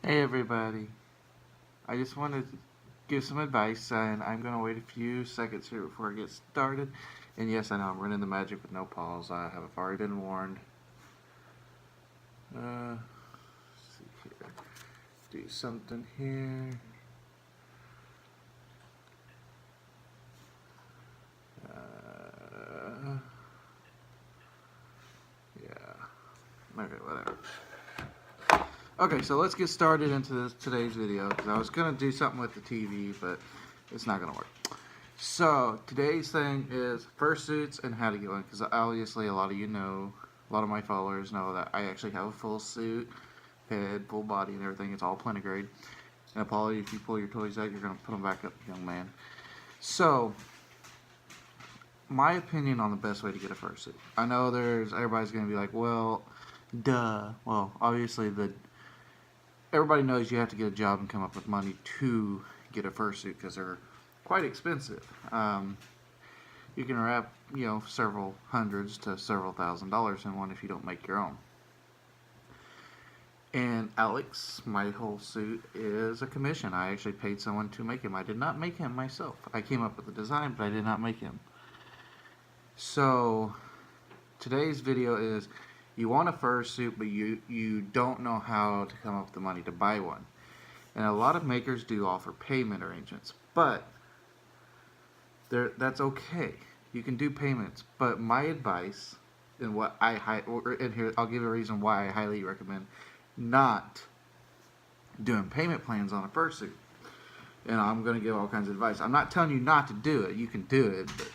Hey everybody, I just wanted to give some advice and I'm going to wait a few seconds here before I get started. And yes, I know I'm running the magic with no pause. I have already been warned. Let's see here. Do something here. Yeah. Okay, whatever. Okay, so let's get started into today's video because I was going to do something with the TV, but it's not going to work. So, today's thing is fursuits and how to get one, because obviously a lot of you know, a lot of my followers know that I actually have a full suit, head, full body and everything. It's all plantigrade. And apology if you pull your toys out, you're going to put them back up, young man. So, my opinion on the best way to get a fursuit. I know everybody's going to be like, well, duh. Well, obviously everybody knows you have to get a job and come up with money to get a fursuit because they're quite expensive. You can wrap, several hundreds to several $1,000s in one if you don't make your own. And Alex, my whole suit is a commission. I actually paid someone to make him. I did not make him myself. I came up with the design, but I did not make him. So, today's video is, you want a fursuit, but you don't know how to come up with the money to buy one. And a lot of makers do offer payment arrangements, but that's okay. You can do payments, but my advice, and here I'll give a reason why I highly recommend not doing payment plans on a fursuit. And I'm going to give all kinds of advice. I'm not telling you not to do it. You can do it, but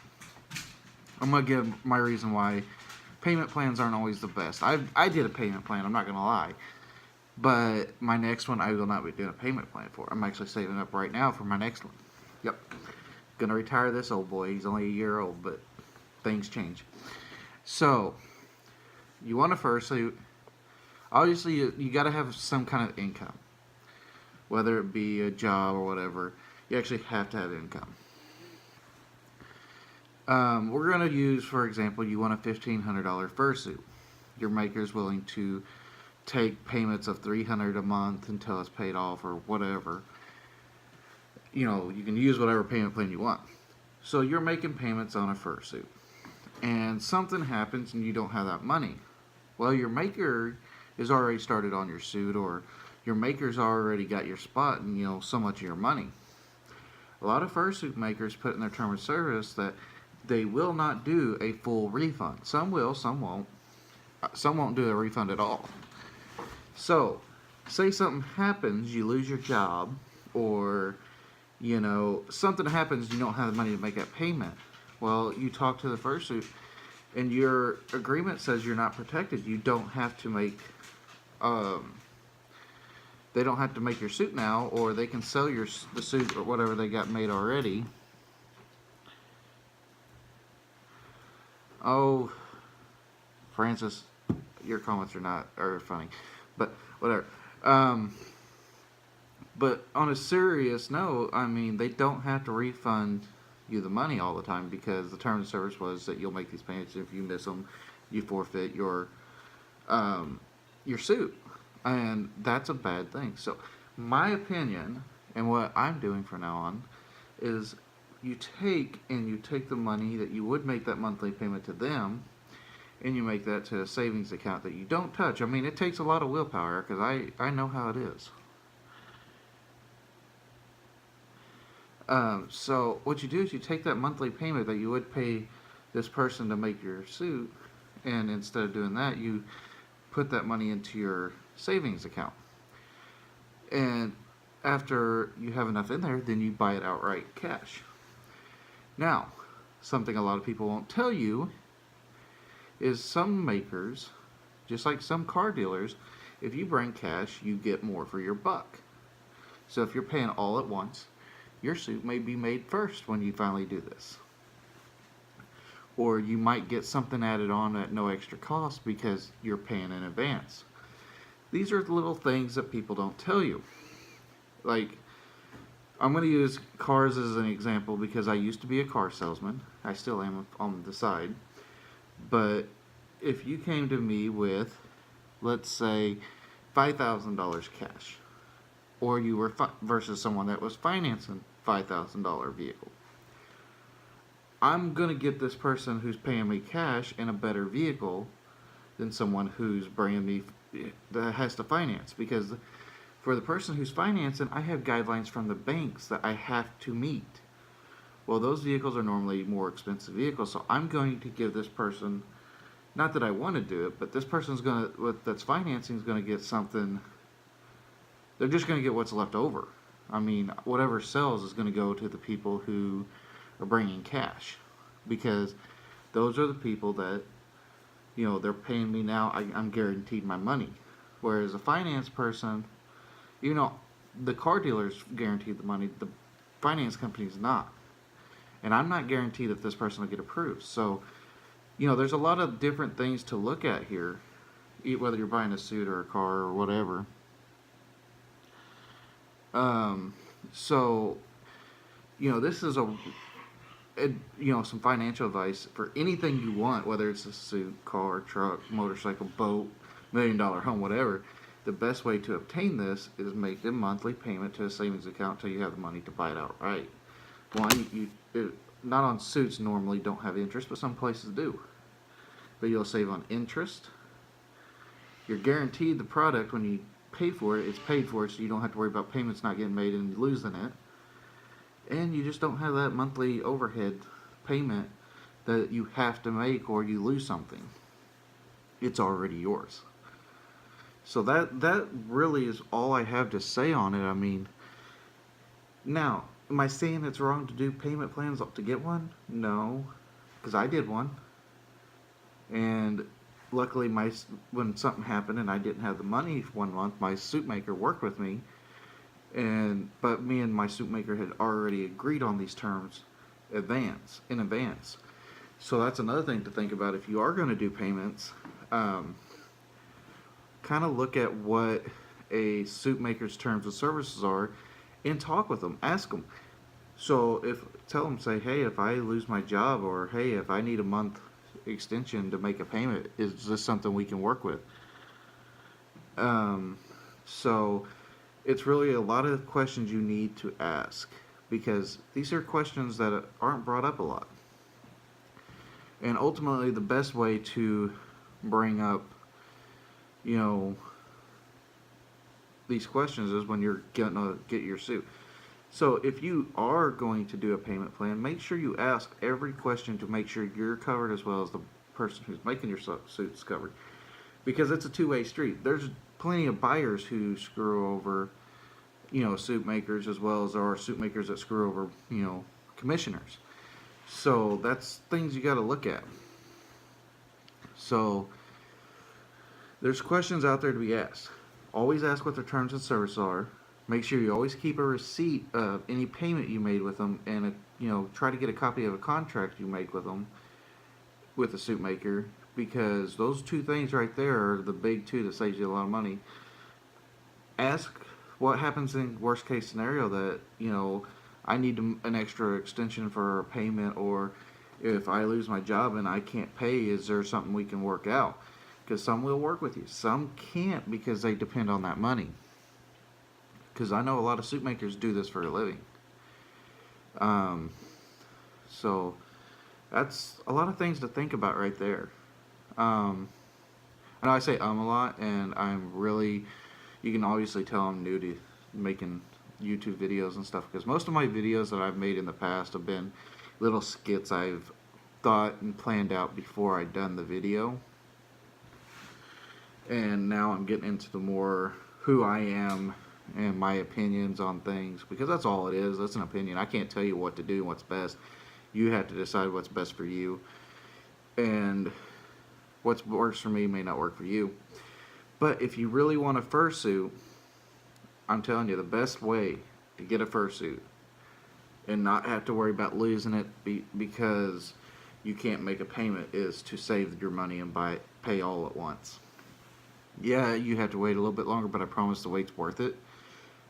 I'm going to give my reason why payment plans aren't always the best. I did a payment plan, I'm not going to lie. But my next one I will not be doing a payment plan for. I'm actually saving up right now for my next one. Yep. Gonna retire this old boy. He's only a year old, but things change. So, you want a fursuit. Obviously, you got to have some kind of income. Whether it be a job or whatever, you actually have to have income. We're going to use, for example, you want a $1,500 fursuit. Your maker's willing to take payments of $300 a month until it's paid off or whatever. You can use whatever payment plan you want. So you're making payments on a fursuit, and something happens and you don't have that money. Well, your maker is already started on your suit, or your maker's already got your spot and so much of your money. A lot of fursuit makers put in their term of service that they will not do a full refund. Some will, some won't. Some won't do a refund at all. So, say something happens, you lose your job, or something happens, you don't have the money to make that payment. Well, you talk to the fursuit, and your agreement says you're not protected. You don't have to make, they don't have to make your suit now, or they can sell the suit or whatever they got made already. Oh, Francis, your comments are funny, but whatever. But on a serious note, I mean, they don't have to refund you the money all the time, because the term of service was that you'll make these payments. If you miss them, you forfeit your suit, and that's a bad thing. So, my opinion, and what I'm doing from now on, is you take the money that you would make that monthly payment to them, and you make that to a savings account that you don't touch. I mean, it takes a lot of willpower, because I know how it is. So what you do is you take that monthly payment that you would pay this person to make your suit, and instead of doing that, you put that money into your savings account. And after you have enough in there, then you buy it outright cash. Now, something a lot of people won't tell you is some makers, just like some car dealers, if you bring cash, you get more for your buck. So if you're paying all at once, your suit may be made first when you finally do this. Or you might get something added on at no extra cost because you're paying in advance. These are the little things that people don't tell you. Like, I'm going to use cars as an example because I used to be a car salesman. I still am on the side. But if you came to me with, let's say, $5,000 cash, or you were versus someone that was financing $5,000 vehicle. I'm gonna get this person who's paying me cash in a better vehicle than someone who's bringing me that has to finance, because for the person who's financing, I have guidelines from the banks that I have to meet. Well, those vehicles are normally more expensive vehicles, so I'm going to give this person, not that I want to do it, but this person's gonna, that's financing is gonna get something. They're just gonna get what's left over. I mean, whatever sells is gonna go to the people who are bringing cash, because those are the people that, they're paying me now. I'm guaranteed my money. Whereas a finance person, the car dealer's guaranteed the money, the finance company's not. And I'm not guaranteed if this person will get approved. So, there's a lot of different things to look at here, whether you're buying a suit or a car or whatever. So, this is some financial advice for anything you want, whether it's a suit, car, truck, motorcycle, boat, $1 million home, whatever. The best way to obtain this is make a monthly payment to a savings account until you have the money to buy it outright. One, not on suits normally don't have interest, but some places do. But you'll save on interest. You're guaranteed the product when you pay for it. It's paid for, so you don't have to worry about payments not getting made and losing it. And you just don't have that monthly overhead payment that you have to make or you lose something. It's already yours. So that really is all I have to say on it. I mean, now, am I saying it's wrong to do payment plans to get one? No, because I did one. And luckily, when something happened and I didn't have the money for 1 month, my suit maker worked with me. But me and my suit maker had already agreed on these terms in advance. So that's another thing to think about if you are going to do payments. Kind of look at what a suit maker's terms of services are and talk with them. Ask them. So tell them, say, hey, if I lose my job, or hey, if I need a month extension to make a payment, is this something we can work with? So it's really a lot of questions you need to ask, because these are questions that aren't brought up a lot. And ultimately, the best way to bring up, these questions is when you're going to get your suit. So if you are going to do a payment plan, make sure you ask every question to make sure you're covered as well as the person who's making your suit's covered. Because it's a two-way street. There's plenty of buyers who screw over, suit makers, as well as there are suit makers that screw over, commissioners. So that's things you got to look at. So there's questions out there to be asked. Always ask what their terms and services are. Make sure you always keep a receipt of any payment you made with them, and try to get a copy of a contract you make with them, with the suit maker, because those two things right there are the big two that saves you a lot of money. Ask what happens in worst case scenario that I need an extra extension for a payment, or if I lose my job and I can't pay, is there something we can work out? Because some will work with you, some can't, because they depend on that money. Because I know a lot of suit makers do this for a living. So that's a lot of things to think about right there. I know I say a lot, and you can obviously tell I'm new to making YouTube videos and stuff, because most of my videos that I've made in the past have been little skits I've thought and planned out before I'd done the video. And now I'm getting into the more who I am and my opinions on things, because that's all it is. That's an opinion. I can't tell you what to do and what's best. You have to decide what's best for you, and what works for me may not work for you. But if you really want a fursuit, I'm telling you, the best way to get a fursuit and not have to worry about losing it because you can't make a payment is to save your money and pay all at once. Yeah, you have to wait a little bit longer, but I promise the wait's worth it.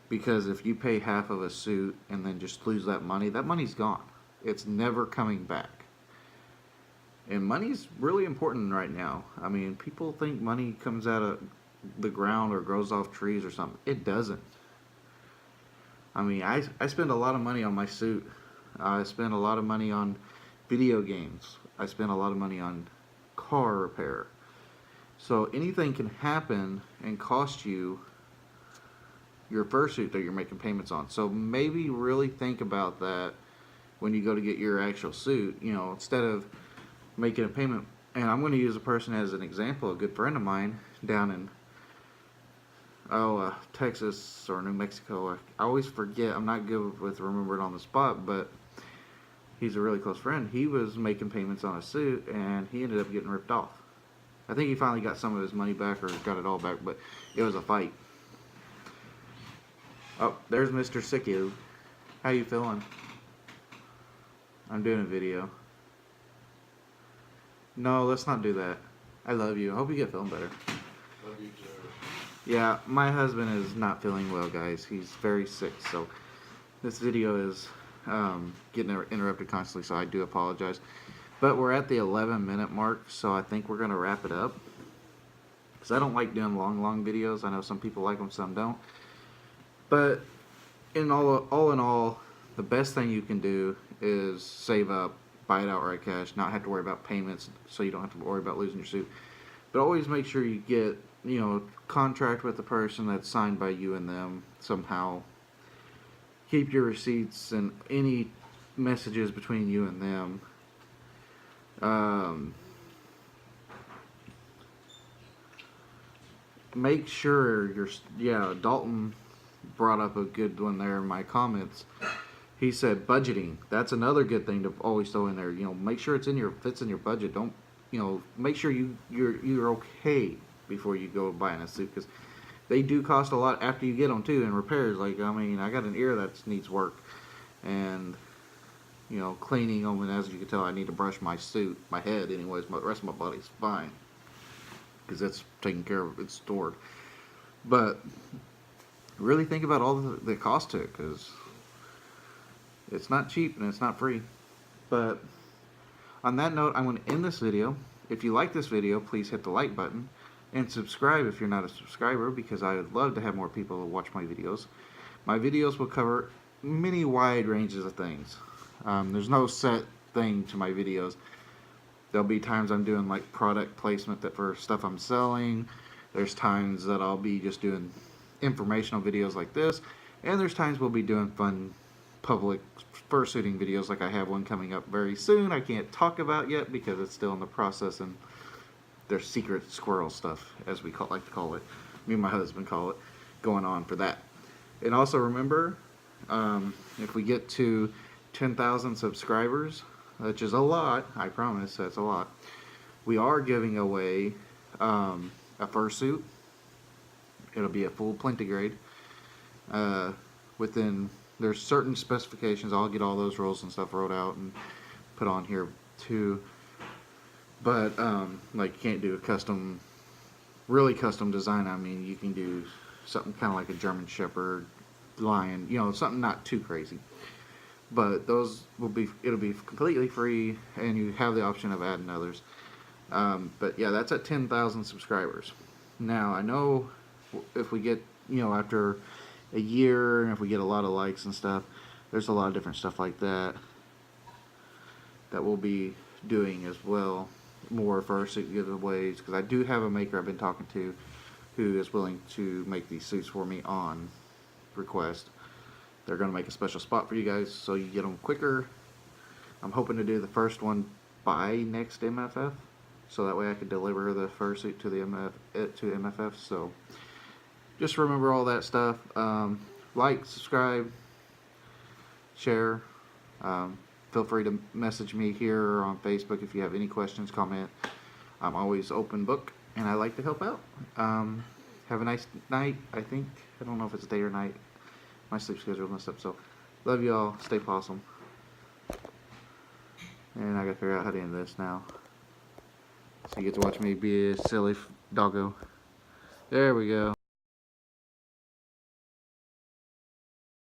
Because if you pay half of a suit and then just lose that money's gone. It's never coming back. And money's really important right now. I mean, people think money comes out of the ground or grows off trees or something. It doesn't. I mean, I spend a lot of money on my suit. I spend a lot of money on video games. I spend a lot of money on car repair. So anything can happen and cost you your fursuit that you're making payments on. So maybe really think about that when you go to get your actual suit. You know, instead of making a payment. And I'm going to use a person as an example, a good friend of mine down in Texas or New Mexico. I always forget. I'm not good with remembering on the spot, but he's a really close friend. He was making payments on a suit, and he ended up getting ripped off. I think he finally got some of his money back or got it all back, but it was a fight. Oh, there's Mr. Sicko. How you feeling? I'm doing a video. No, let's not do that. I love you. I hope you get feeling better. Love you too. Yeah, my husband is not feeling well, guys. He's very sick, so this video is getting interrupted constantly, so I do apologize. But we're at the 11-minute mark, so I think we're going to wrap it up. Because I don't like doing long videos. I know some people like them, some don't. But all in all, the best thing you can do is save up, buy it outright cash, not have to worry about payments, so you don't have to worry about losing your suit. But always make sure you get, you know, contract with the person that's signed by you and them somehow. Keep your receipts and any messages between you and them. Make sure Dalton brought up a good one there in my comments. He said budgeting. That's another good thing to always throw in there. You know, make sure fits in your budget. Don't, you know, make sure you're okay before you go buying a suit, because they do cost a lot after you get them too, and repairs. Like, I mean, I got an ear that needs work, and you know, cleaning them, and as you can tell, I need to brush my suit, my head anyways. The rest of my body's fine because it's taken care of, it's stored. But really think about all the cost to it, because it's not cheap and it's not free. But on that note, I'm going to end this video. If you like this video, please hit the like button and subscribe if you're not a subscriber, because I would love to have more people watch my videos. My videos will cover many wide ranges of things. There's no set thing to my videos. There'll be times I'm doing like product placement for stuff I'm selling. There's times that I'll be just doing informational videos like this, and there's times we'll be doing fun public fursuiting videos, like I have one coming up very soon. I can't talk about yet because it's still in the process, and there's secret squirrel stuff, as we like to call it. Me and my husband call it, going on for that. And also remember, if we get to 10,000 subscribers, which is a lot, I promise that's a lot, we are giving away a fursuit. It'll be a full plantigrade. There's certain specifications. I'll get all those rules and stuff wrote out and put on here too. But like, you can't do a really custom design. I mean, you can do something kind of like a German Shepherd, lion, you know, something not too crazy. But those it'll be completely free, and you have the option of adding others. But yeah, that's at 10,000 subscribers. Now, I know if we get, you know, after a year, and if we get a lot of likes and stuff, there's a lot of different stuff like that we'll be doing as well. More fursuit giveaways, because I do have a maker I've been talking to who is willing to make these suits for me on request. They're going to make a special spot for you guys so you get them quicker. I'm hoping to do the first one by next MFF, so that way I can deliver the fursuit to the MFF. So just remember all that stuff. Like, subscribe, share. Feel free to message me here or on Facebook if you have any questions, comment. I'm always open book, and I like to help out. Have a nice night, I think. I don't know if it's day or night. My sleep schedule is messed up, so love you all. Stay possum. And I gotta figure out how to end this now, so you get to watch me be a silly doggo. There we go.